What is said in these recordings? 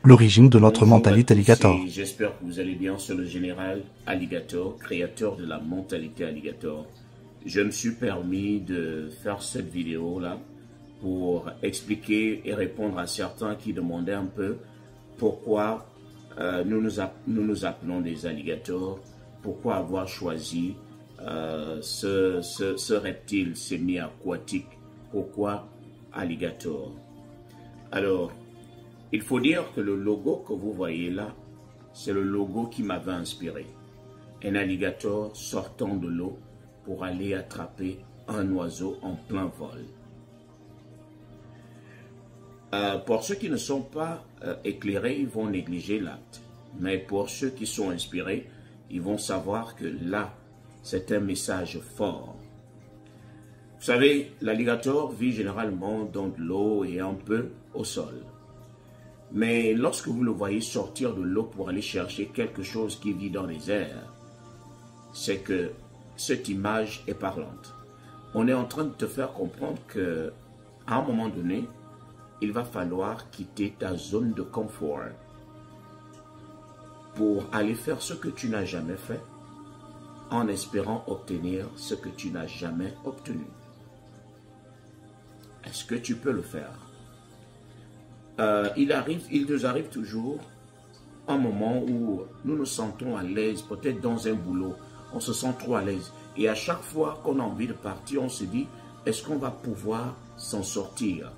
l'origine de notre Bonjour mentalité à tous alligator. et j'espère que vous allez bien. Sur le général Alligator, créateur de la mentalité alligator. Je me suis permis de faire cette vidéo-là pour expliquer et répondre à certains qui demandaient un peu pourquoi nous nous appelons des alligators, pourquoi avoir choisi ce reptile semi-aquatique, pourquoi alligator. Alors, il faut dire que le logo que vous voyez là, c'est le logo qui m'avait inspiré. Un alligator sortant de l'eau pour aller attraper un oiseau en plein vol. Pour ceux qui ne sont pas éclairés, ils vont négliger l'acte. Mais pour ceux qui sont inspirés, ils vont savoir que là, c'est un message fort. Vous savez, l'alligator vit généralement dans de l'eau et un peu au sol. Mais lorsque vous le voyez sortir de l'eau pour aller chercher quelque chose qui vit dans les airs, c'est que cette image est parlante. On est en train de te faire comprendre que, à un moment donné, il va falloir quitter ta zone de confort pour aller faire ce que tu n'as jamais fait, en espérant obtenir ce que tu n'as jamais obtenu. Est-ce que tu peux le faire? Il nous arrive toujours un moment où nous nous sentons à l'aise, peut-être dans un boulot, on se sent trop à l'aise. Et à chaque fois qu'on a envie de partir, on se dit, est-ce qu'on va pouvoir s'en sortir?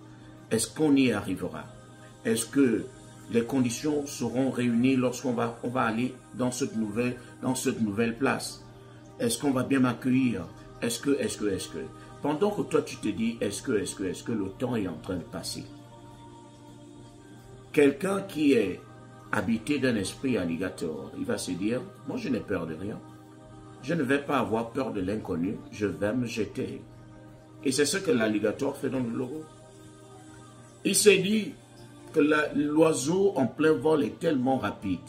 Est-ce qu'on y arrivera? Est-ce que les conditions seront réunies lorsqu'on va aller dans cette nouvelle place? Est-ce qu'on va bien m'accueillir? Est-ce que? Pendant que toi tu te dis, est-ce que le temps est en train de passer? Quelqu'un qui est habité d'un esprit alligator, il va se dire, moi je n'ai peur de rien. Je ne vais pas avoir peur de l'inconnu, je vais me jeter. Et c'est ce que l'alligator fait dans le logo. Il s'est dit que l'oiseau en plein vol est tellement rapide.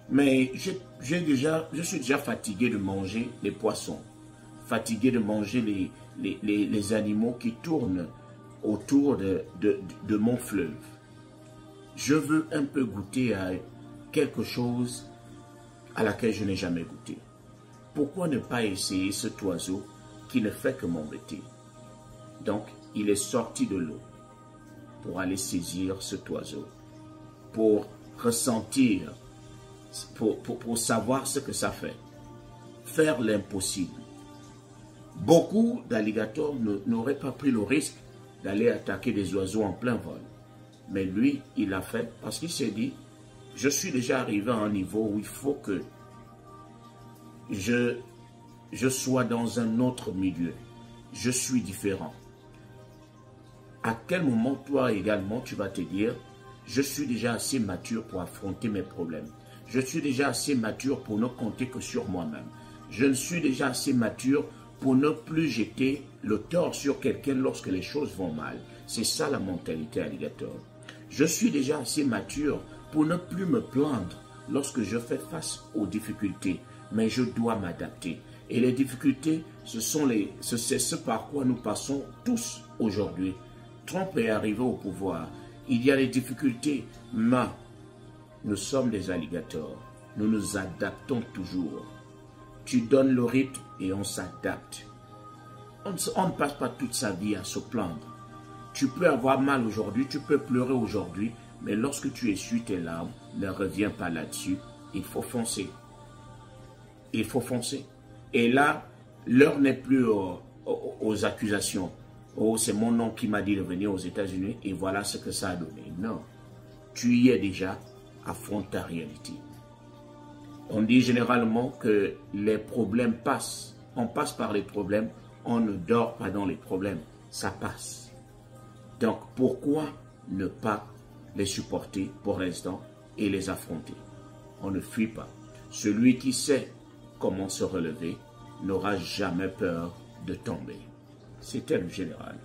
Mais je suis déjà fatigué de manger les poissons, fatigué de manger les animaux qui tournent autour de mon fleuve. Je veux un peu goûter à quelque chose à laquelle je n'ai jamais goûté. Pourquoi ne pas essayer cet oiseau qui ne fait que m'embêter? Donc, il est sorti de l'eau pour aller saisir cet oiseau, pour ressentir, pour savoir ce que ça fait. Faire l'impossible. Beaucoup d'alligators n'auraient pas pris le risque d'aller attaquer des oiseaux en plein vol. Mais lui, il l'a fait parce qu'il s'est dit, je suis déjà arrivé à un niveau où il faut que je sois dans un autre milieu. Je suis différent. À quel moment, toi également, tu vas te dire, je suis déjà assez mature pour affronter mes problèmes. Je suis déjà assez mature pour ne compter que sur moi-même. Je suis déjà assez mature pour ne plus jeter le tort sur quelqu'un lorsque les choses vont mal. C'est ça la mentalité alligator. Je suis déjà assez mature pour ne plus me plaindre lorsque je fais face aux difficultés, mais je dois m'adapter. Et les difficultés, c'est ce par quoi nous passons tous aujourd'hui. Trump est arrivé au pouvoir. Il y a des difficultés, mais nous sommes des alligators. Nous nous adaptons toujours. Tu donnes le rythme et on s'adapte. On ne passe pas toute sa vie à se plaindre. Tu peux avoir mal aujourd'hui, tu peux pleurer aujourd'hui, mais lorsque tu essuies tes larmes, ne reviens pas là-dessus. Il faut foncer. Il faut foncer. Et là, l'heure n'est plus aux accusations. Oh, c'est mon oncle qui m'a dit de venir aux États-Unis et voilà ce que ça a donné. Non. Tu y es déjà, affronte ta réalité. On dit généralement que les problèmes passent. On passe par les problèmes, on ne dort pas dans les problèmes. Ça passe. Donc, pourquoi ne pas les supporter pour l'instant et les affronter? On ne fuit pas. Celui qui sait comment se relever n'aura jamais peur de tomber. C'était le général.